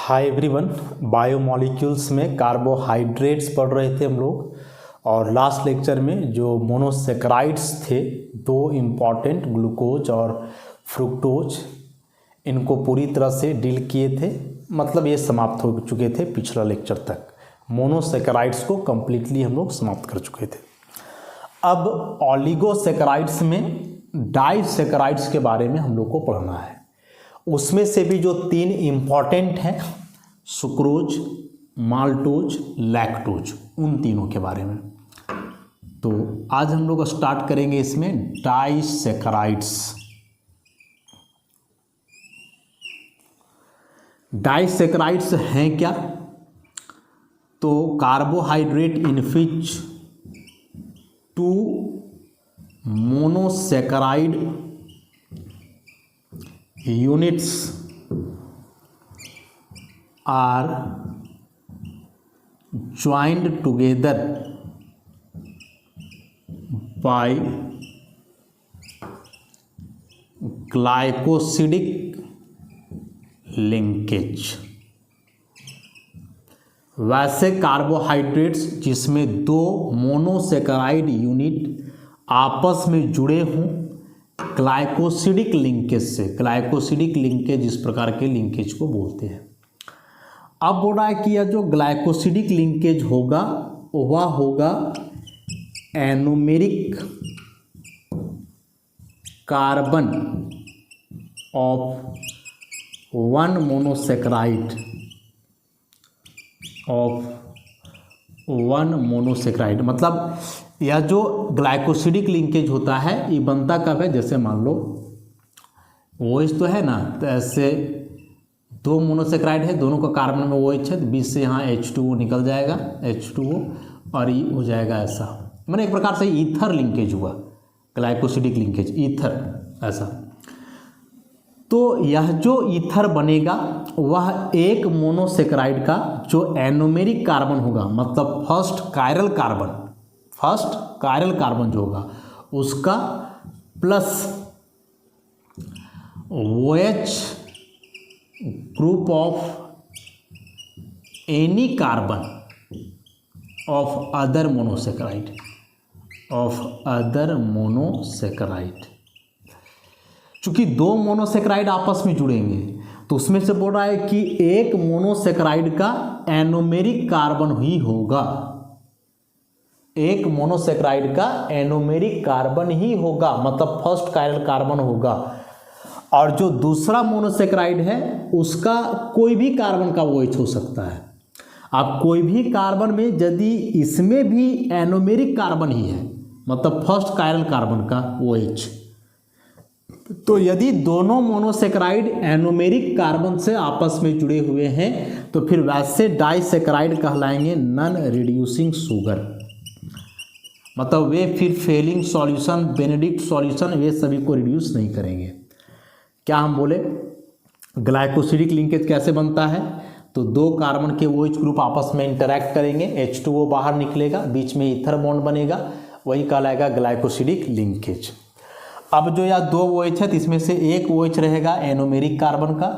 Hi everyone, biomolecules में carbohydrates पढ़ रहे थे हम लोग। और लास्ट लेक्चर में जो मोनोसेक्राइड्स थे, दो इम्पॉर्टेंट ग्लूकोज और फ्रुक्टोज, इनको पूरी तरह से डील किए थे। मतलब ये समाप्त हो चुके थे पिछला लेक्चर तक। मोनोसेक्राइड्स को कम्प्लीटली हम लोग समाप्त कर चुके थे। अब ऑलिगोसेक्राइड्स में डाइसेक्राइड्स के बारे में हम लोग को पढ़ना है। उसमें से भी जो तीन इम्पॉर्टेंट हैं, सुक्रोज, माल्टोज, लैक्टोज, उन तीनों के बारे में। तो आज हम लोग स्टार्ट करेंगे इसमें डाइसेक्राइड्स। डाइसेक्राइड्स हैं क्या? तो carbohydrate in which two monosaccharide units are joined together by glycosidic linkage। वैसे कार्बोहाइड्रेट्स जिसमें दो मोनोसेक्राइड यूनिट आपस में जुड़े हों ग्लाइकोसिडिक लिंकेज से। ग्लाइकोसिडिक लिंकेज इस प्रकार के लिंकेज को बोलते हैं। अब बोल रहा है कि यह जो ग्लाइकोसिडिक लिंकेज होगा वह होगा anomeric carbon of one monosaccharide. मतलब यह जो ग्लाइकोसिडिक लिंकेज होता है ये बनता कब है? जैसे मान लो OH तो है ना, तो ऐसे दो मोनोसेक्राइड है, दोनों का कार्बन में OH है, तो बीच से यहाँ H2O निकल जाएगा, H2O, और ये हो जाएगा ऐसा। मैंने एक प्रकार से ईथर लिंकेज हुआ, ग्लाइकोसिडिक लिंकेज, ईथर ऐसा। तो यह जो ईथर बनेगा वह एक मोनोसेक्राइड का जो एनोमेरिक कार्बन होगा, मतलब फर्स्ट कायरल कार्बन जो होगा उसका plus OH group of any carbon of other monosaccharide. चूंकि दो मोनोसेक्राइड आपस में जुड़ेंगे तो उसमें से बोल रहा है कि एक मोनोसेक्राइड का एनोमेरिक कार्बन ही होगा, एक मोनोसेक्राइड का एनोमेरिक कार्बन ही होगा, मतलब फर्स्ट कायरल कार्बन होगा। और जो दूसरा मोनोसेक्राइड है उसका कोई भी कार्बन का OH हो सकता है। अब कोई भी कार्बन में यदि इसमें भी एनोमेरिक कार्बन ही है, मतलब फर्स्ट कायरल कार्बन का OH, तो यदि दोनों मोनोसेक्राइड एनोमेरिक कार्बन से आपस में जुड़े हुए हैं तो फिर वैसे डाइसेक्राइड कहलाएंगे नॉन रिड्यूसिंग शुगर। मतलब वे फिर फेलिंग सॉल्यूशन, बेनेडिक्ट सॉल्यूशन, वे सभी को रिड्यूस नहीं करेंगे। क्या हम बोले ग्लाइकोसिडिक लिंकेज कैसे बनता है? तो दो कार्बन के OH ग्रुप आपस में इंटरैक्ट करेंगे, H2O बाहर निकलेगा, बीच में ईथर बॉन्ड बनेगा, वही कहलाएगा ग्लाइकोसिडिक लिंकेज। अब जो यह दो OH है तो इसमें से एक OH रहेगा एनोमेरिक कार्बन का,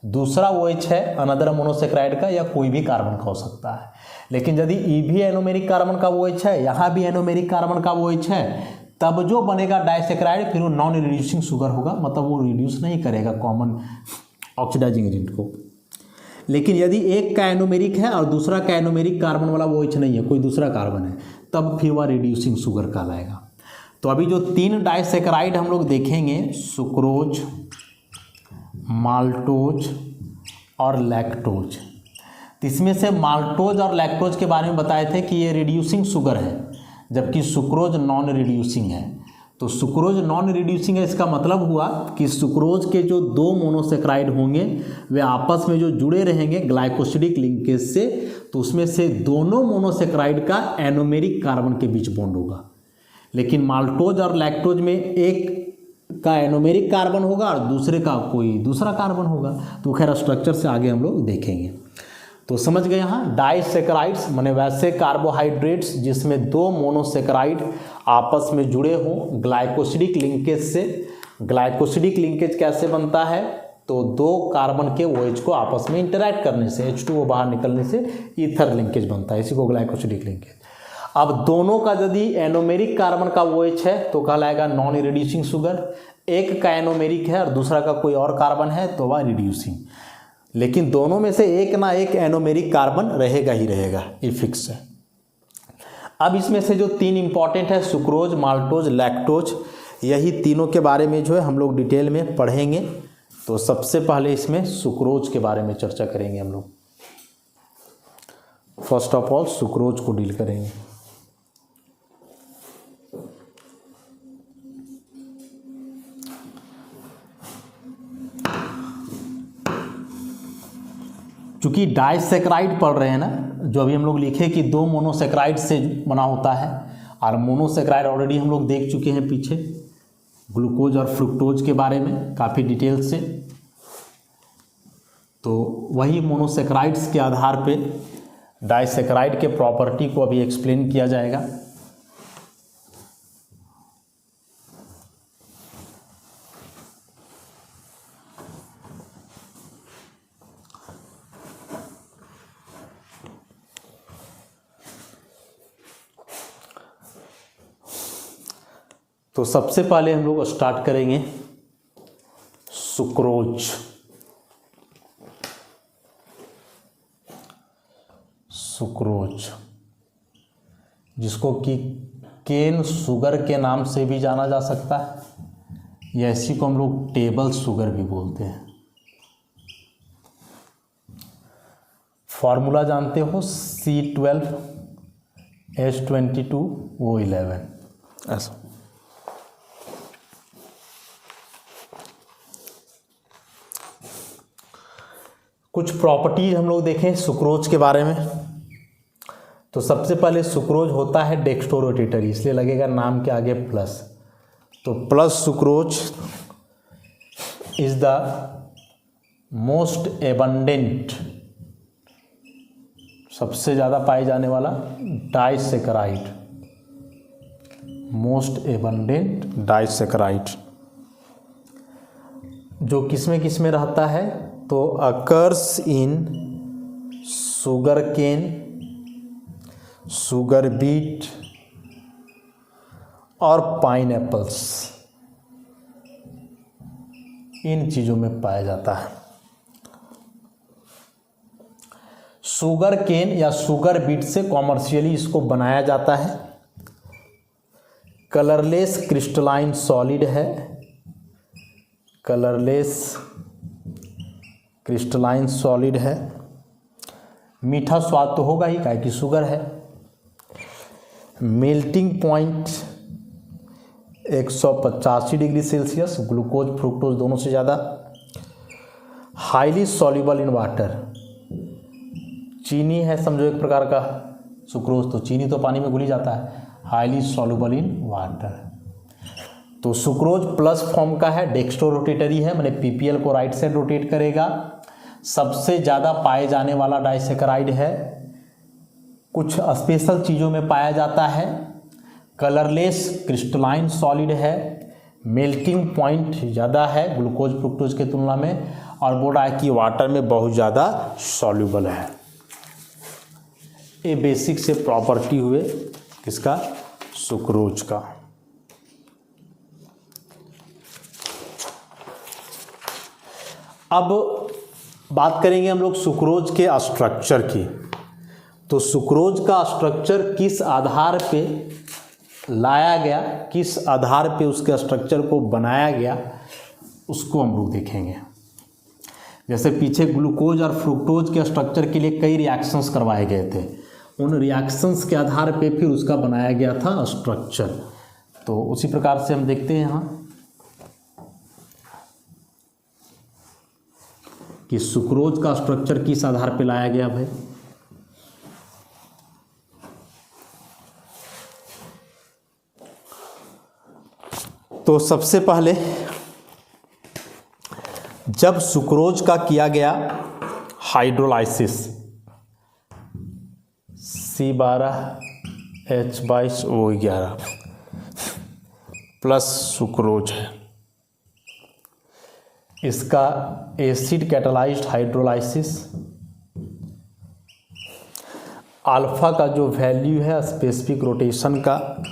दूसरा OH है अनदर मोनोसेक्राइड का, या कोई भी कार्बन का हो सकता है। लेकिन यदि ई भी एनोमेरिक कार्बन का OH है, यहाँ भी एनोमेरिक कार्बन का OH है, तब जो बनेगा डाइसेक्राइड फिर वो नॉन रिड्यूसिंग शुगर होगा, मतलब वो रिड्यूस नहीं करेगा कॉमन ऑक्सीडाइजिंग एजेंट को। लेकिन यदि एक का एनोमेरिक है और दूसरा का एनोमेरिक कार्बन वाला OH नहीं है, कोई दूसरा कार्बन है, तब फिर वह रिड्यूसिंग शुगर कहलाएगा। तो अभी जो तीन डाइसेक्राइड हम लोग देखेंगे, सुक्रोज, माल्टोज और लैक्टोज। तो इसमें से माल्टोज और लैक्टोज के बारे में बताए थे कि ये रिड्यूसिंग शुगर है, जबकि सुक्रोज नॉन रिड्यूसिंग है। तो सुक्रोज नॉन रिड्यूसिंग है, इसका मतलब हुआ कि सुक्रोज के जो दो मोनोसेक्राइड होंगे वे आपस में जो जुड़े रहेंगे ग्लाइकोसिडिक लिंकेज से, तो उसमें से दोनों मोनोसेक्राइड का एनोमेरिक कार्बन के बीच बॉन्ड होगा। लेकिन माल्टोज और लैक्टोज में एक का एनोमेरिक कार्बन होगा और दूसरे का कोई दूसरा कार्बन होगा। तो खैर स्ट्रक्चर से आगे हम लोग देखेंगे। तो समझ गए यहाँ डाइसेक्राइड्स माने वैसे कार्बोहाइड्रेट्स जिसमें दो मोनोसेक्राइड आपस में जुड़े हों ग्लाइकोसिडिक लिंकेज से। ग्लाइकोसिडिक लिंकेज कैसे बनता है? तो दो कार्बन के OH को आपस में इंटरैक्ट करने से H2O बाहर निकलने से ईथर लिंकेज बनता है, इसी को ग्लाइकोसिडिक लिंकेज। अब दोनों का यदि एनोमेरिक कार्बन का OH है तो कहलाएगा नॉन रिड्यूसिंग शुगर, एक का एनोमेरिक है और दूसरा का कोई और कार्बन है तो वह रिड्यूसिंग, लेकिन दोनों में से एक ना एक एनोमेरिक कार्बन रहेगा ही रहेगा, ये फिक्स है। अब इसमें से जो तीन इंपॉर्टेंट है सुक्रोज, माल्टोज, लैक्टोज, यही तीनों के बारे में जो है हम लोग डिटेल में पढ़ेंगे। तो सबसे पहले इसमें सुक्रोज के बारे में चर्चा करेंगे हम लोग। फर्स्ट ऑफ ऑल सुक्रोज को डील करेंगे। चूंकि डाइसैकेराइड पढ़ रहे हैं ना, जो अभी हम लोग लिखे कि दो मोनोसैकेराइड से बना होता है, और मोनोसैकेराइड ऑलरेडी हम लोग देख चुके हैं पीछे ग्लूकोज और फ्रुक्टोज के बारे में काफ़ी डिटेल से। तो वही मोनोसैकेराइड्स के आधार पे डाइसैकेराइड के प्रॉपर्टी को अभी एक्सप्लेन किया जाएगा। तो सबसे पहले हम लोग स्टार्ट करेंगे सुक्रोज। सुक्रोज जिसको कि केन शुगर के नाम से भी जाना जा सकता है, या इसी को हम लोग टेबल शुगर भी बोलते हैं। फॉर्मूला जानते हो C12H22O11 ऐसा। कुछ प्रॉपर्टीज हम लोग देखें सुक्रोज के बारे में। तो सबसे पहले सुक्रोज होता है डेक्स्ट्रोरोटेटरी, इसलिए लगेगा नाम के आगे प्लस। तो plus sucrose is the most abundant, सबसे ज़्यादा पाए जाने वाला डाइसैकेराइड, मोस्ट एबंडेंट डाइसैकेराइड, जो किस में रहता है तो occurs in sugar cane, sugar beet और पाइनएप्पल्स, इन चीज़ों में पाया जाता है। शुगर केन या शुगर बीट से कॉमर्शियली इसको बनाया जाता है। कलरलेस क्रिस्टलाइन सॉलिड है, कलरलेस क्रिस्टलाइन सॉलिड है। मीठा स्वाद तो होगा ही, काहे कि शुगर है। Melting point 185 degree Celsius, glucose fructose दोनों से ज़्यादा। हाईली सॉल्युबल इन वाटर, चीनी है समझो एक प्रकार का सुक्रोज, तो चीनी तो पानी में घुल ही जाता है। Highly soluble in water. तो सुक्रोज प्लस फॉर्म का है, डेक्स्ट्रोरोटेटरी है, मैंने PPL को राइट साइड रोटेट करेगा। सबसे ज़्यादा पाए जाने वाला डाइसैकेराइड है, कुछ स्पेशल चीज़ों में पाया जाता है। कलरलेस क्रिस्टलाइन सॉलिड है, मेल्टिंग पॉइंट ज़्यादा है ग्लूकोज फ्रुक्टोज के तुलना में, और बोल रहा है कि वाटर में बहुत ज़्यादा सॉल्युबल है। ये बेसिक से प्रॉपर्टी हुए किसका, सुक्रोज का। अब बात करेंगे हम लोग सुक्रोज के स्ट्रक्चर की। तो सुक्रोज का स्ट्रक्चर किस आधार पे लाया गया, किस आधार पे उसके स्ट्रक्चर को बनाया गया, उसको हम लोग देखेंगे। जैसे पीछे ग्लूकोज और फ्रुक्टोज के स्ट्रक्चर के लिए कई रिएक्शंस करवाए गए थे, उन रिएक्शंस के आधार पे फिर उसका बनाया गया था स्ट्रक्चर। तो उसी प्रकार से हम देखते हैं यहाँ कि सुक्रोज का स्ट्रक्चर किस आधार पे लाया गया भाई। तो सबसे पहले जब सुक्रोज का किया गया हाइड्रोलाइसिस, C12H22O11 प्लस सुक्रोज है, इसका एसिड कैटालाइज्ड हाइड्रोलाइसिस, अल्फा का जो वैल्यू है स्पेसिफिक रोटेशन का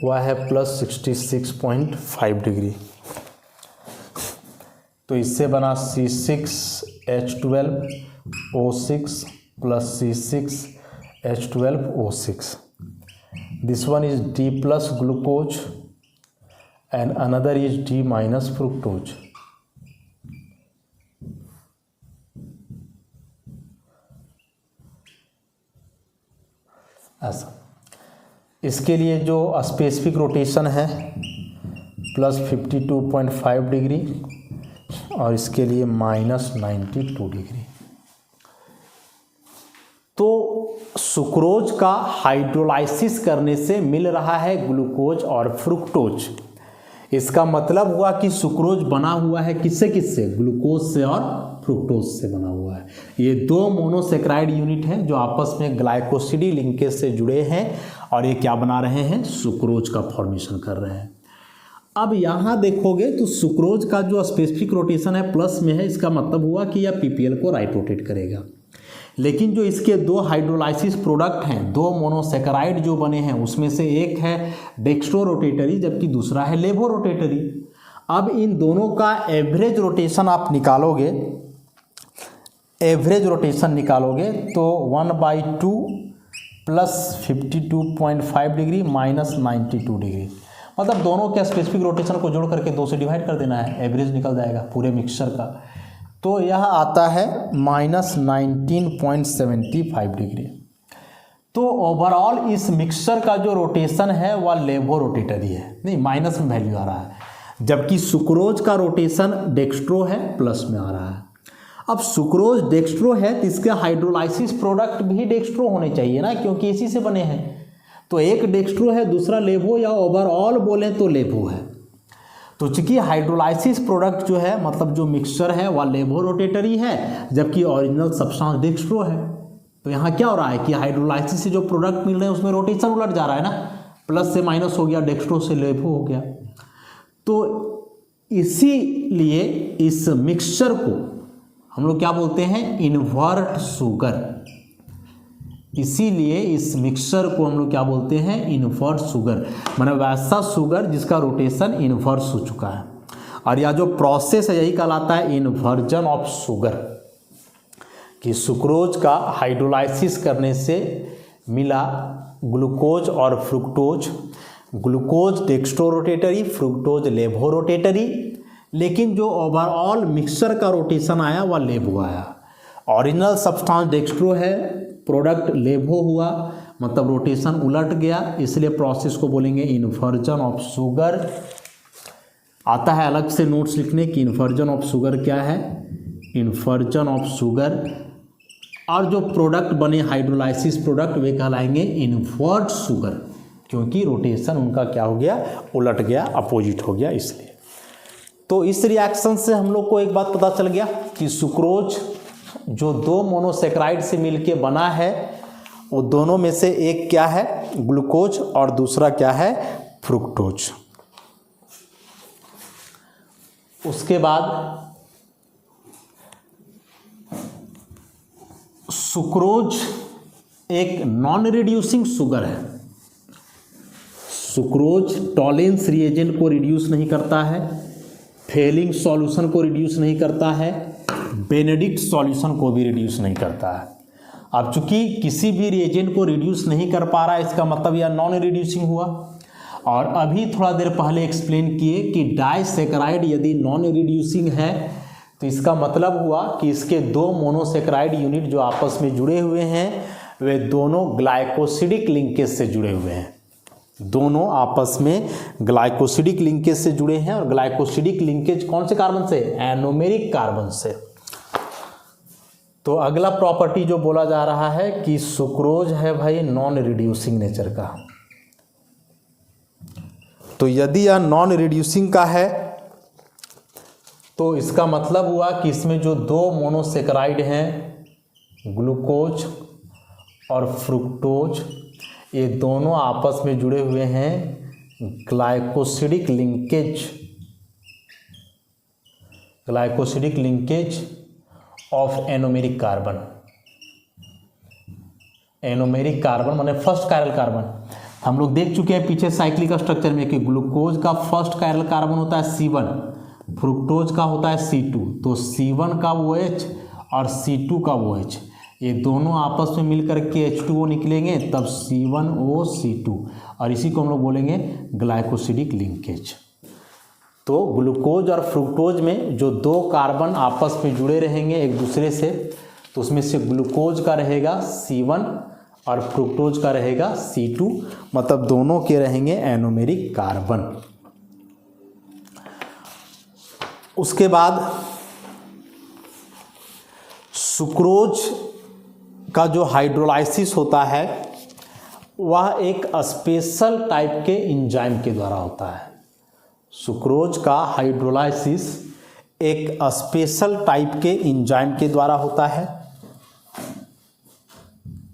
वह है +66.5 डिग्री। तो इससे बना C6H12O6 + C6H12O6। This one is D+ glucose and another is D- fructose. ऐसा इसके लिए जो स्पेसिफिक रोटेशन है +52.5 डिग्री और इसके लिए -92 डिग्री। तो सुक्रोज का हाइड्रोलाइसिस करने से मिल रहा है ग्लूकोज और फ्रुक्टोज। इसका मतलब हुआ कि सुक्रोज बना हुआ है किससे किससे, ग्लूकोज से और फ्रुक्टोज से बना हुआ है। ये दो मोनोसेक्राइड यूनिट हैं जो आपस में ग्लाइकोसिडी लिंकेज से जुड़े हैं और ये क्या बना रहे हैं, सुक्रोज का फॉर्मेशन कर रहे हैं। अब यहाँ देखोगे तो सुक्रोज का जो स्पेसिफिक रोटेशन है प्लस में है, इसका मतलब हुआ कि यह पीपीएल को राइट रोटेट करेगा। लेकिन जो इसके दो हाइड्रोलाइसिस प्रोडक्ट हैं, दो मोनोसेकेराइड जो बने हैं, उसमें से एक है डेक्स्ट्रो रोटेटरी जबकि दूसरा है लेवो रोटेटरी। अब इन दोनों का एवरेज रोटेशन आप निकालोगे, एवरेज रोटेशन निकालोगे तो 1/2 + 52.5 डिग्री -92 डिग्री, मतलब दोनों के स्पेसिफिक रोटेशन को जोड़ करके 2 से डिवाइड कर देना है, एवरेज निकल जाएगा पूरे मिक्सचर का। तो यह आता है -19.75 डिग्री। तो ओवरऑल इस मिक्सचर का जो रोटेशन है वह लेवो रोटेटरी है, नहीं माइनस में वैल्यू आ रहा है, जबकि सुक्रोज का रोटेशन डेक्स्ट्रो है, प्लस में आ रहा है। अब सुक्रोज डेक्स्ट्रो है तो इसके हाइड्रोलाइसिस प्रोडक्ट भी डेक्स्ट्रो होने चाहिए ना, क्योंकि इसी से बने हैं। तो एक डेक्स्ट्रो है दूसरा लेवो, या ओवरऑल बोलें तो लेवो है। तो चूंकि हाइड्रोलाइसिस प्रोडक्ट जो है, मतलब जो मिक्सचर है वह लेवो रोटेटरी है, जबकि ओरिजिनल सब्सटेंस डेक्स्ट्रो है। तो यहाँ क्या हो रहा है कि हाइड्रोलाइसिस से जो प्रोडक्ट मिल रहे हैं उसमें रोटेशन उलट जा रहा है ना, प्लस से माइनस हो गया, डेक्स्ट्रो से लेवो हो गया। तो इसीलिए इस मिक्सचर को हम लोग क्या बोलते हैं, इन्वर्ट शुगर। इसीलिए इस मिक्सचर को हम लोग क्या बोलते हैं, इन्वर्ट शुगर, मतलब वैसा शुगर जिसका रोटेशन इन्वर्स हो चुका है। और यह जो प्रोसेस है यही कहलाता है इन्वर्जन ऑफ शुगर, कि सुक्रोज का हाइड्रोलाइसिस करने से मिला ग्लूकोज और fructose, glucose dextro rotatory, fructose levo rotatory, लेकिन जो ओवरऑल मिक्सचर का रोटेशन आया वह लेवो आया। ओरिजिनल सब्सटेंस डेक्स्ट्रो है, प्रोडक्ट लेवो हुआ, मतलब रोटेशन उलट गया, इसलिए प्रोसेस को बोलेंगे इन्वर्जन ऑफ शुगर। आता है अलग से नोट्स लिखने की इन्वर्जन ऑफ शुगर क्या है, इन्वर्जन ऑफ शुगर। और जो प्रोडक्ट बने हाइड्रोलाइसिस प्रोडक्ट वे कहलाएंगे इन्वर्ट शुगर, क्योंकि रोटेशन उनका क्या हो गया, उलट गया, अपोजिट हो गया इसलिए। तो इस रिएक्शन से हम लोग को एक बात पता चल गया कि सुक्रोज जो दो मोनोसेक्राइड से मिलके बना है वो दोनों में से एक क्या है, ग्लूकोज, और दूसरा क्या है, फ्रुक्टोज। उसके बाद सुक्रोज एक नॉन रिड्यूसिंग शुगर है। सुक्रोज टॉलेंस रिएजेंट को रिड्यूस नहीं करता है, फेलिंग सॉल्यूशन को रिड्यूस नहीं करता है, बेनेडिक्ट सॉल्यूशन को भी रिड्यूस नहीं करता है। अब चूंकि किसी भी रिएजेंट को रिड्यूस नहीं कर पा रहा है, इसका मतलब यह नॉन रिड्यूसिंग हुआ। और अभी थोड़ा देर पहले एक्सप्लेन किए कि डाइसेकेराइड यदि नॉन रिड्यूसिंग है तो इसका मतलब हुआ कि इसके दो मोनोसेकेराइड यूनिट जो आपस में जुड़े हुए हैं वे दोनों ग्लाइकोसिडिक लिंकेज से जुड़े हुए हैं, दोनों आपस में ग्लाइकोसिडिक लिंकेज से जुड़े हैं। और ग्लाइकोसिडिक लिंकेज कौन से कार्बन से, एनोमेरिक कार्बन से। तो अगला प्रॉपर्टी जो बोला जा रहा है कि सुक्रोज है भाई नॉन रिड्यूसिंग नेचर का। तो यदि यह नॉन रिड्यूसिंग का है तो इसका मतलब हुआ कि इसमें जो दो मोनोसेकेराइड हैं, ग्लूकोज और फ्रुक्टोज, ये दोनों आपस में जुड़े हुए हैं glycosidic linkage glycosidic linkage of anomeric carbon. Anomeric carbon माने फर्स्ट कायरल कार्बन। हम लोग देख चुके हैं पीछे साइक्लिक स्ट्रक्चर में कि ग्लूकोज का फर्स्ट कायरल कार्बन होता है C1, फ्रुक्टोज का होता है C2। तो C1 का OH और C2 का OH ये दोनों आपस में मिलकर के H2O निकलेंगे, तब C1O2 और इसी को हम लोग बोलेंगे ग्लाइकोसिडिक लिंकेज। तो ग्लूकोज और फ्रुक्टोज में जो दो कार्बन आपस में जुड़े रहेंगे एक दूसरे से, तो उसमें से ग्लूकोज का रहेगा C1 और फ्रुक्टोज का रहेगा C2, मतलब दोनों के रहेंगे एनोमेरिक कार्बन। उसके बाद सुक्रोज का जो हाइड्रोलाइसिस होता है वह एक स्पेशल टाइप के एंजाइम के द्वारा होता है। सुक्रोज का हाइड्रोलाइसिस एक स्पेशल टाइप के एंजाइम के द्वारा होता है।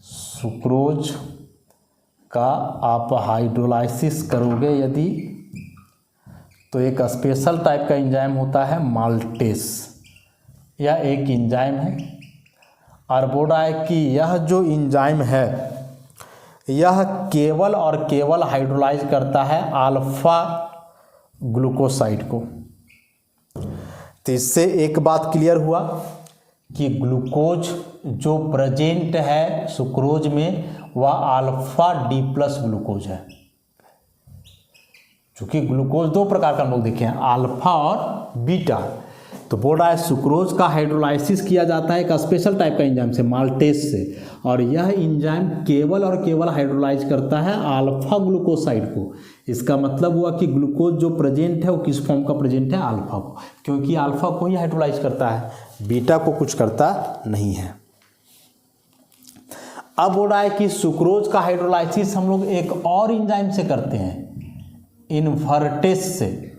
सुक्रोज का आप हाइड्रोलाइसिस करोगे यदि, तो एक स्पेशल टाइप का एंजाइम होता है माल्टेस। यह एक एंजाइम है और बोल रहा है कि यह जो एंजाइम है यह केवल और केवल हाइड्रोलाइज करता है अल्फा ग्लूकोसाइड को। तो इससे एक बात क्लियर हुआ कि ग्लूकोज जो प्रेजेंट है सुक्रोज में वह अल्फा D+ ग्लूकोज है। चूंकि ग्लूकोज दो प्रकार का हम लोग देखे हैं, अल्फा और बीटा। तो बोल रहा है सुक्रोज का हाइड्रोलाइसिस किया जाता है एक स्पेशल टाइप का एंजाइम से, माल्टेस से, और यह एंजाइम केवल और केवल हाइड्रोलाइज करता है अल्फा ग्लूकोसाइड को। इसका मतलब हुआ कि ग्लूकोज जो प्रेजेंट है वो किस फॉर्म का प्रेजेंट है, अल्फा को, क्योंकि अल्फा को ही हाइड्रोलाइज करता है, बीटा को कुछ करता नहीं है। अब बोल रहा है कि सुक्रोज का हाइड्रोलाइसिस हम लोग एक और एंजाइम से करते हैं, इन्वर्टेस से,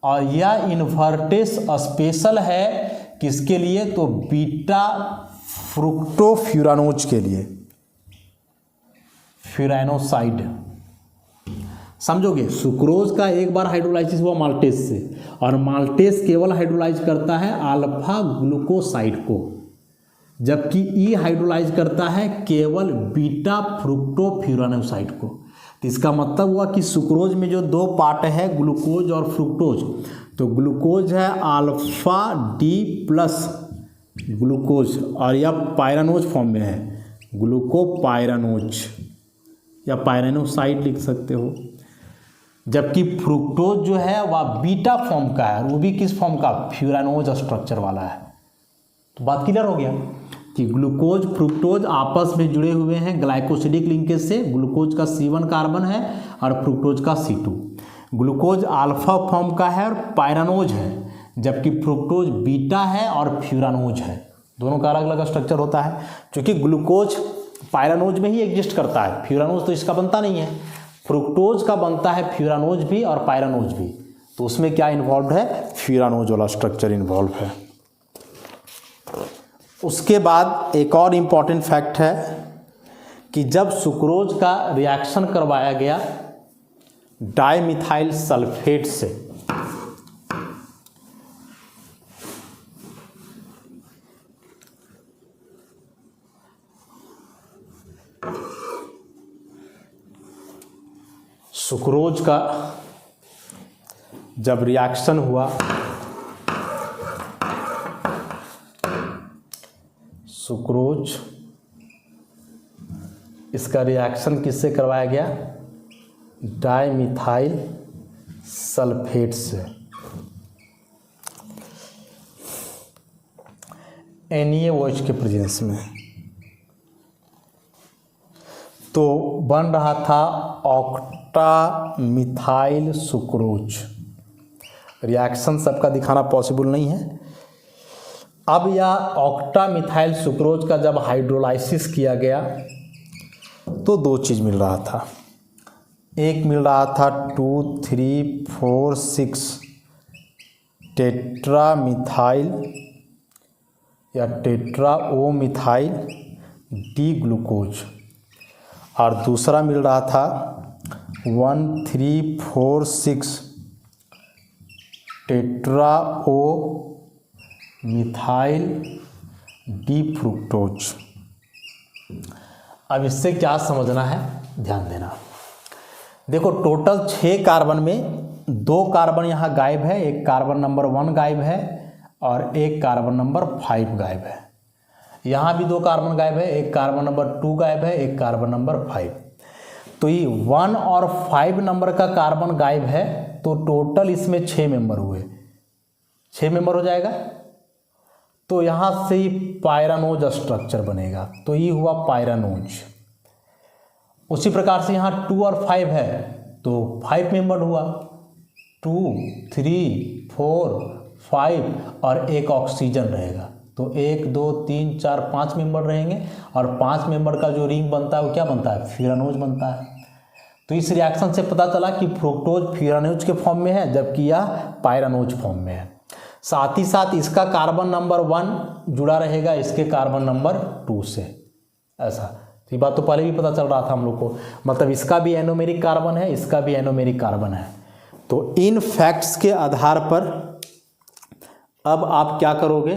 और यह इन्वर्टेस स्पेशल है किसके लिए, तो बीटा फ्रुक्टोफ्यूरानोज के लिए, फ्यूरानोसाइड। समझोगे, सुक्रोज का एक बार हाइड्रोलाइसिस हुआ माल्टेस से, और माल्टेस केवल हाइड्रोलाइज करता है अल्फा ग्लूकोसाइड को, जबकि ई हाइड्रोलाइज करता है केवल बीटा फ्रुक्टोफ्यूरानोसाइड को। तो इसका मतलब हुआ कि सुक्रोज में जो दो पार्ट है ग्लूकोज और फ्रुक्टोज, तो ग्लूकोज है अल्फा D+ ग्लूकोज और यह पायरानोज फॉर्म में है, ग्लूकोपायरानोज या पायरानोसाइड लिख सकते हो, जबकि फ्रुक्टोज जो है वह बीटा फॉर्म का है, वो भी किस फॉर्म का, फ्यूरानोज स्ट्रक्चर वाला है। तो बात क्लियर हो गया कि ग्लूकोज फ्रुक्टोज आपस में जुड़े हुए हैं ग्लाइकोसिडिक लिंकेज से। ग्लूकोज का C1 कार्बन है और फ्रुक्टोज का C2। ग्लूकोज अल्फा फॉर्म का है और पायरानोज है, जबकि फ्रुक्टोज बीटा है और फ्यूरानोज है। दोनों का अलग अलग स्ट्रक्चर होता है, क्योंकि ग्लूकोज पायरानोज में ही एग्जिस्ट करता है, फ्यूरानोज तो इसका बनता नहीं है। फ्रुक्टोज का बनता है फ्यूरानोज भी और पायरानोज भी, तो उसमें क्या इन्वॉल्व है, फ्यूरानोज वाला स्ट्रक्चर इन्वॉल्व है। उसके बाद एक और इम्पॉर्टेंट फैक्ट है कि जब सुक्रोज का रिएक्शन करवाया गया डाइमिथाइल सल्फेट से, सुक्रोज का जब रिएक्शन हुआ, सुक्रोज इसका रिएक्शन किससे करवाया गया, डाइमिथाइल सल्फेट से, NaOH के प्रेजेंस में। तो बन रहा था ऑक्टामिथाइल सुक्रोज। रिएक्शन सबका दिखाना पॉसिबल नहीं है। अब यह ऑक्टामिथाइल सुक्रोज का जब हाइड्रोलाइसिस किया गया तो दो चीज़ मिल रहा था। एक मिल रहा था 2, 3, 4, 6 टेट्रामिथाइल या टेट्राओमिथाइल डी ग्लूकोज, और दूसरा मिल रहा था 1, 3, 4, 6 टेट्राओ मिथाइल डी फ्रुक्टोज। अब इससे क्या समझना है, ध्यान देना। देखो टोटल 6 कार्बन में 2 कार्बन यहाँ गायब है, एक कार्बन नंबर 1 गायब है और एक कार्बन नंबर 5 गायब है। यहाँ भी 2 कार्बन गायब है, एक कार्बन नंबर 2 गायब है, एक कार्बन नंबर 5। तो ये 1 और 5 नंबर का कार्बन गायब है, तो टोटल इसमें 6 मेंबर हुए, 6 मेंबर हो जाएगा। तो यहाँ से ही पायरानोज स्ट्रक्चर बनेगा, तो ये हुआ पायरानोज। उसी प्रकार से यहाँ 2 और 5 है तो 5 मेंबर हुआ, 2, 3, 4, 5 और एक ऑक्सीजन रहेगा, तो 1, 2, 3, 4, 5 मेंबर रहेंगे। और 5 मेंबर का जो रिंग बनता है वो क्या बनता है, फ्यूरानोज बनता है। तो इस रिएक्शन से पता चला कि फ्रुक्टोज फ्यूरानोज के फॉर्म में है, जबकि यह पायरानोज फॉर्म में है। साथ ही साथ इसका कार्बन नंबर 1 जुड़ा रहेगा इसके कार्बन नंबर 2 से, ऐसा। तो ये बात तो पहले भी पता चल रहा था हम लोग को, मतलब इसका भी एनोमेरिक कार्बन है, इसका भी एनोमेरिक कार्बन है। तो इन फैक्ट्स के आधार पर अब आप क्या करोगे,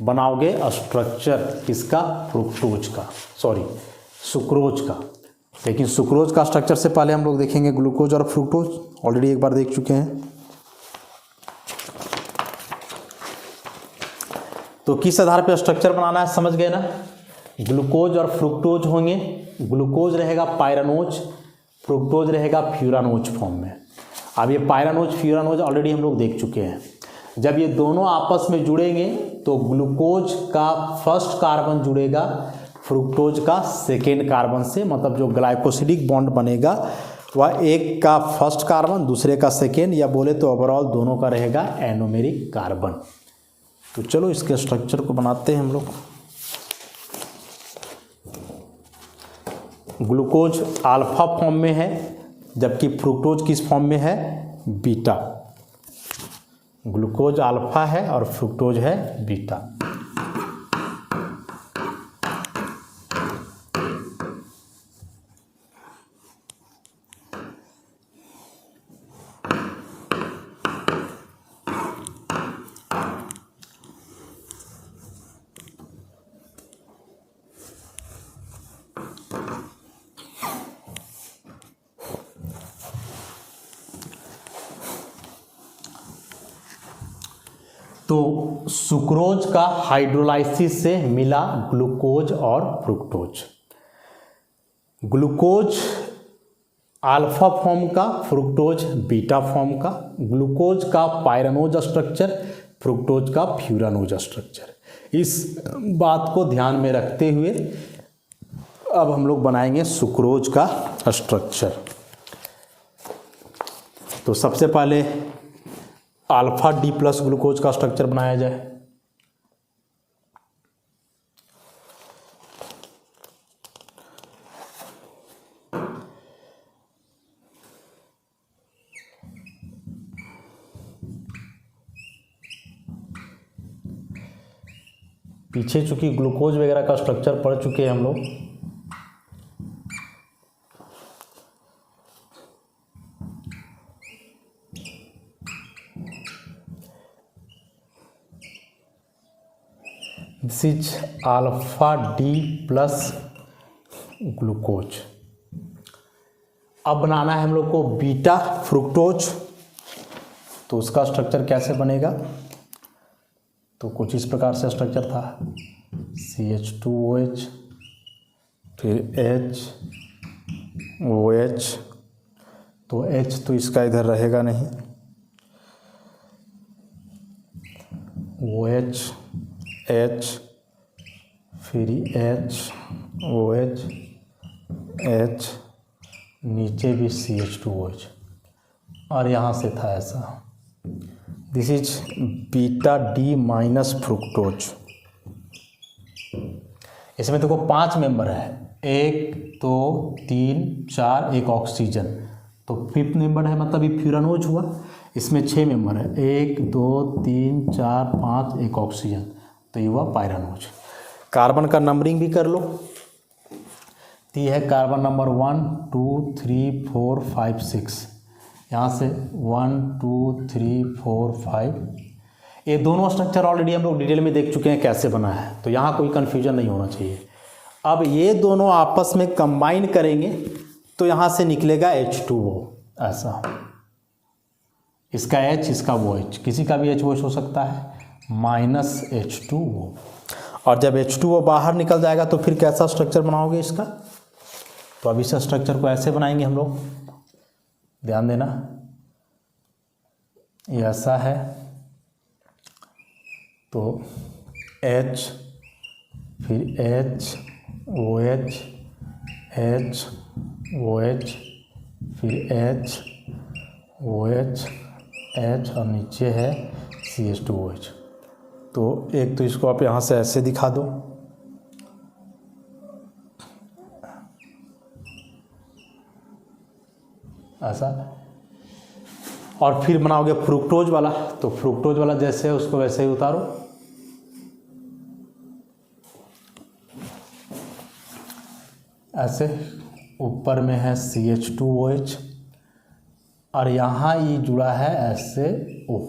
बनाओगे स्ट्रक्चर किसका, फ्रुक्टोज का, सॉरी सुक्रोज का। लेकिन सुक्रोज का स्ट्रक्चर से पहले हम लोग देखेंगे ग्लूकोज और फ्रुक्टोज, ऑलरेडी एक बार देख चुके हैं। तो किस आधार पे स्ट्रक्चर बनाना है समझ गए ना। ग्लूकोज और फ्रुक्टोज होंगे, ग्लूकोज रहेगा पायरानोज, फ्रुक्टोज रहेगा फ्यूरानोज फॉर्म में। अब ये पायरानोज फ्यूरानोज ऑलरेडी हम लोग देख चुके हैं। जब ये दोनों आपस में जुड़ेंगे तो ग्लूकोज का फर्स्ट कार्बन जुड़ेगा फ्रुक्टोज का सेकेंड कार्बन से, मतलब जो ग्लाइकोसिडिक बॉन्ड बनेगा वह एक का फर्स्ट कार्बन दूसरे का सेकेंड, या बोले तो ओवरऑल दोनों का रहेगा एनोमेरिक कार्बन। तो चलो इसके स्ट्रक्चर को बनाते हैं हम लोग। ग्लूकोज अल्फा फॉर्म में है, जबकि फ्रुक्टोज किस फॉर्म में है, बीटा। ग्लूकोज अल्फा है और फ्रुक्टोज है बीटा। तो सुक्रोज का हाइड्रोलाइसिस से मिला ग्लूकोज और फ्रुक्टोज। ग्लूकोज अल्फा फॉर्म का, फ्रुक्टोज बीटा फॉर्म का। ग्लूकोज का पायरानोज स्ट्रक्चर, फ्रुक्टोज का फ्यूरानोज स्ट्रक्चर। इस बात को ध्यान में रखते हुए अब हम लोग बनाएंगे सुक्रोज का स्ट्रक्चर। तो सबसे पहले अल्फा डी प्लस ग्लूकोज का स्ट्रक्चर बनाया जाए। पीछे चूंकि ग्लूकोज वगैरह का स्ट्रक्चर पढ़ चुके हैं हम लोग, this is alpha D plus glucose. अब बनाना है हम लोग को बीटा फ्रुक्टोज। तो उसका स्ट्रक्चर कैसे बनेगा, तो कुछ इस प्रकार से स्ट्रक्चर था, CH2OH, फिर HOH। तो H तो इसका इधर रहेगा नहीं, OH, H, फिर HOH, H, नीचे भी CH2OH, और यहाँ से था ऐसा। This is beta D minus fructose. इसमें देखो 5 मेंबर है, 1, 2, 3, 4, एक ऑक्सीजन, तो 5th मेंबर है, मतलब ये फ्यूरानोज हुआ। इसमें 6 मेंबर है, 1, 2, 3, 4, 5, एक ऑक्सीजन, तो ये हुआ पायरानोज। कार्बन का नंबरिंग भी कर लो। तो ये है कार्बन नंबर 1, 2, 3, 4, 5, 6। यहाँ से 1, 2, 3, 4, 5। ये दोनों स्ट्रक्चर ऑलरेडी हम लोग डिटेल में देख चुके हैं कैसे बना है, तो यहाँ कोई कन्फ्यूजन नहीं होना चाहिए। अब ये दोनों आपस में कंबाइन करेंगे तो यहाँ से निकलेगा H2O ऐसा, इसका H इसका वो H, किसी का भी H हो सकता है माइनस H2O। और जब H2O बाहर निकल जाएगा तो फिर कैसा स्ट्रक्चर बनाओगे इसका, तो अब इस स्ट्रक्चर को ऐसे बनाएंगे हम लोग, ध्यान देना ये ऐसा है, तो H फिर H OH H OH फिर H OH H और नीचे है CH2OH। तो एक तो इसको आप यहाँ से ऐसे दिखा दो, ऐसा, और फिर बनाओगे फ्रुक्टोज वाला, तो फ्रुक्टोज वाला जैसे है उसको वैसे ही उतारो, ऐसे, ऊपर में है CH2OH और यहाँ ये जुड़ा है ऐसे O,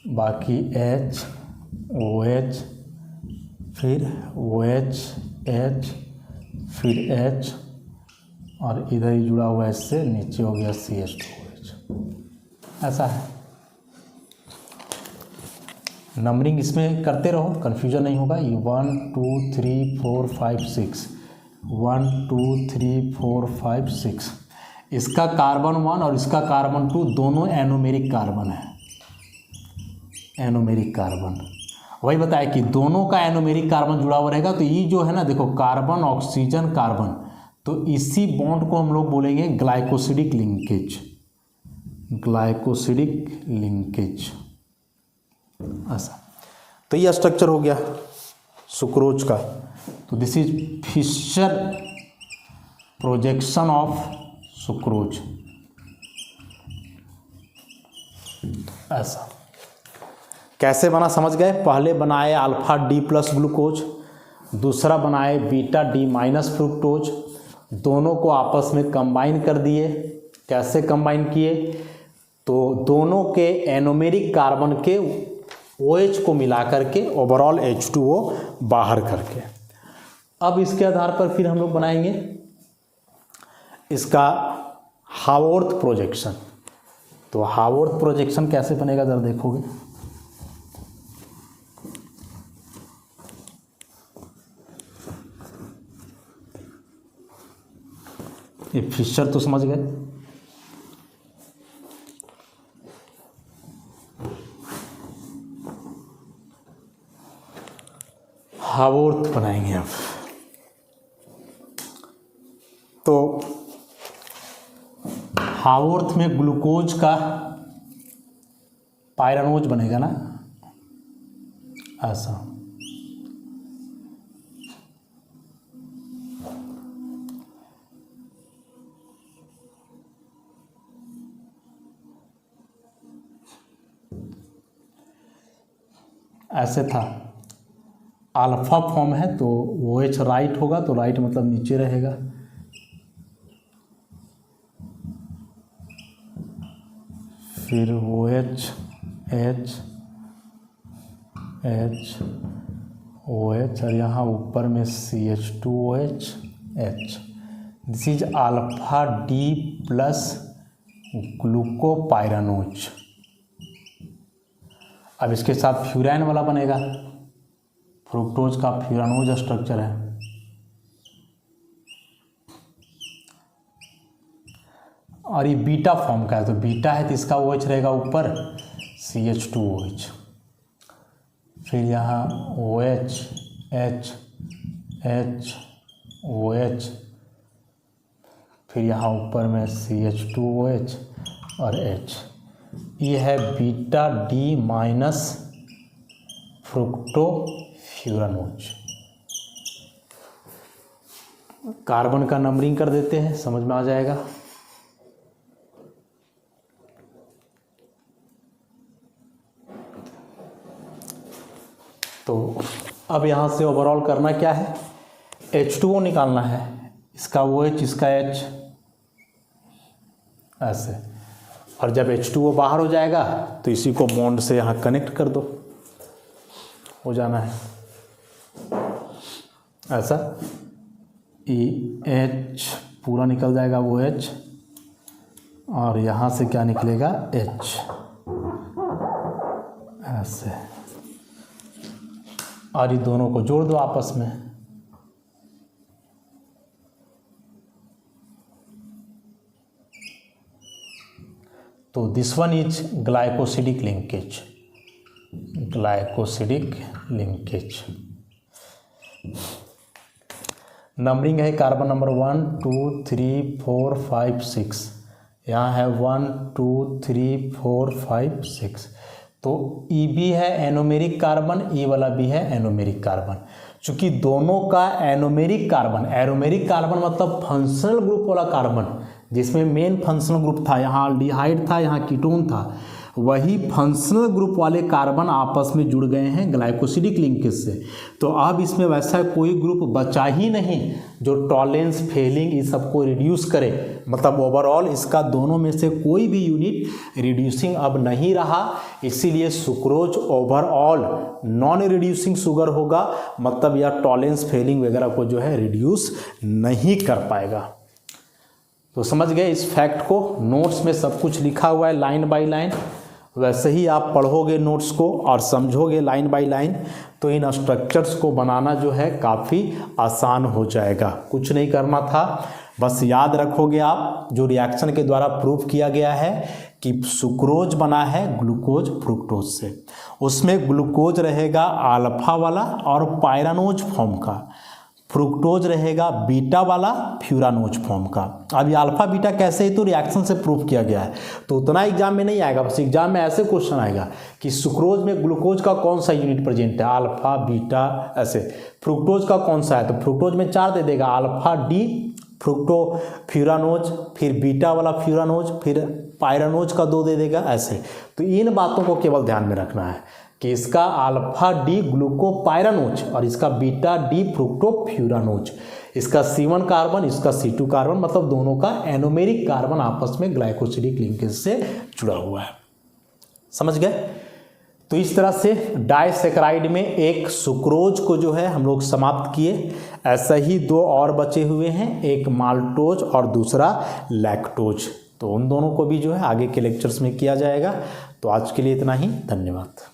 बाकी H OH फिर OH H फिर H और इधर ही जुड़ा हुआ इससे नीचे हो गया CH2OH, ऐसा है। नंबरिंग इसमें करते रहो, कन्फ्यूजन नहीं होगा। ये 1 2 3 4 5 6 1 2 3 4 5 6, इसका कार्बन 1 और इसका कार्बन 2 दोनों एनोमेरिक कार्बन है, एनोमेरिक कार्बन। वही बताया कि दोनों का एनोमेरिक कार्बन जुड़ा हुआ रहेगा, तो ये जो है ना देखो कार्बन ऑक्सीजन कार्बन, तो इसी बॉन्ड को हम लोग बोलेंगे ग्लाइकोसिडिक लिंकेज, ग्लाइकोसिडिक लिंकेज ऐसा। तो ये स्ट्रक्चर हो गया सुक्रोज का। तो this is Fischer projection of sucrose ऐसा। कैसे बना समझ गए, पहले बनाए अल्फा डी प्लस ग्लूकोज, दूसरा बनाए बीटा डी माइनस फ्रुक्टोज, दोनों को आपस में कंबाइन कर दिए। कैसे कंबाइन किए, तो दोनों के एनोमेरिक कार्बन के OH को मिला करके ओवरऑल H2O बाहर करके। अब इसके आधार पर फिर हम लोग बनाएंगे इसका हावर्थ प्रोजेक्शन। तो हावर्थ प्रोजेक्शन कैसे बनेगा जरा देखोगे, ये फिशर तो समझ गए। हावर्थ बनाएंगे अब। तो हावर्थ में ग्लूकोज का पायरानोज बनेगा ना ऐसा। ऐसे था, अल्फा फॉर्म है तो OH राइट होगा, तो राइट मतलब नीचे रहेगा, फिर OH H H OH और यहाँ ऊपर में CH2OH H। This is alpha D plus glucopyranose. अब इसके साथ फ्यूरान वाला बनेगा, फ्रुक्टोज का फ्यूरानोज स्ट्रक्चर है। और ये बीटा फॉर्म का है, तो बीटा है तो इसका OH रहेगा ऊपर CH2OH, फिर यहाँ OH H H OH, फिर यहाँ ऊपर में CH2OH और H। ये है बीटा डी माइनस फ्रुक्टोफ्यूरानोज। कार्बन का नंबरिंग कर देते हैं, समझ में आ जाएगा। तो अब यहाँ से ओवरऑल करना क्या है, H2O निकालना है, इसका OH इसका H ऐसे। और जब H2O बाहर हो जाएगा तो इसी को बॉन्ड से यहाँ कनेक्ट कर दो, हो जाना है ऐसा। EH पूरा निकल जाएगा वो H, और यहाँ से क्या निकलेगा H ऐसे, और ये दोनों को जोड़ दो आपस में। तो this one is glycosidic linkage, glycosidic linkage. Numbering है कार्बन नंबर 1 2 3 4 5 6, यहाँ है 1 2 3 4 5 6। तो E भी है एनोमेरिक कार्बन, E वाला भी है एनोमेरिक कार्बन। चूंकि दोनों का एनोमेरिक कार्बन, एरोमेरिक कार्बन मतलब फंक्शनल ग्रुप वाला कार्बन, जिसमें मेन फंक्शनल ग्रुप था, यहाँ अल्डिहाइड था, यहाँ कीटोन था, वही फंक्शनल ग्रुप वाले कार्बन आपस में जुड़ गए हैं ग्लाइकोसिडिक लिंकेज से। तो अब इसमें वैसा कोई ग्रुप बचा ही नहीं जो टॉलेंस, फेलिंग इस सबको रिड्यूस करे, मतलब ओवरऑल इसका दोनों में से कोई भी यूनिट रिड्यूसिंग अब नहीं रहा। इसीलिए sucrose overall non reducing sugar होगा, मतलब यह टॉलेंस, फेलिंग वगैरह को जो है रिड्यूस नहीं कर पाएगा। तो समझ गए इस फैक्ट को। नोट्स में सब कुछ लिखा हुआ है लाइन बाय लाइन, वैसे ही आप पढ़ोगे नोट्स को और समझोगे लाइन बाय लाइन, तो इन स्ट्रक्चर्स को बनाना जो है काफ़ी आसान हो जाएगा। कुछ नहीं करना था, बस याद रखोगे आप जो रिएक्शन के द्वारा प्रूव किया गया है कि सुक्रोज बना है ग्लूकोज फ्रुक्टोज से, उसमें ग्लूकोज रहेगा अल्फा वाला और पायरानोज फॉर्म का, फ्रुक्टोज रहेगा बीटा वाला फ्यूरानोज फॉर्म का। अब ये अल्फा बीटा कैसे है तो रिएक्शन से प्रूव किया गया है, तो उतना एग्जाम में नहीं आएगा, बस एग्जाम में ऐसे क्वेश्चन आएगा कि सुक्रोज में ग्लूकोज का कौन सा यूनिट प्रेजेंट है, अल्फा बीटा ऐसे, फ्रुक्टोज का कौन सा है, तो फ्रुक्टोज में 4 दे देगा, अल्फा डी फ्रुक्टो फ्यूरानोज, फिर बीटा वाला फ्यूरानोज, फिर पायरानोज का 2 दे देगा ऐसे। तो इन बातों को केवल ध्यान में रखना है कि इसका अल्फा डी ग्लूकोपायरानोज और इसका बीटा डी फ्रुक्टोफ्यूरानोज, इसका C1 कार्बन, इसका C2 कार्बन, मतलब दोनों का एनोमेरिक कार्बन आपस में ग्लाइकोसिडिक लिंकेज से जुड़ा हुआ है। समझ गए? तो इस तरह से डाइसैकेराइड में एक सुक्रोज को जो है हम लोग समाप्त किए। ऐसा ही 2 और बचे हुए हैं, एक माल्टोज और दूसरा लैक्टोज। तो उन दोनों को भी जो है आगे के लेक्चर्स में किया जाएगा। तो आज के लिए इतना ही, धन्यवाद।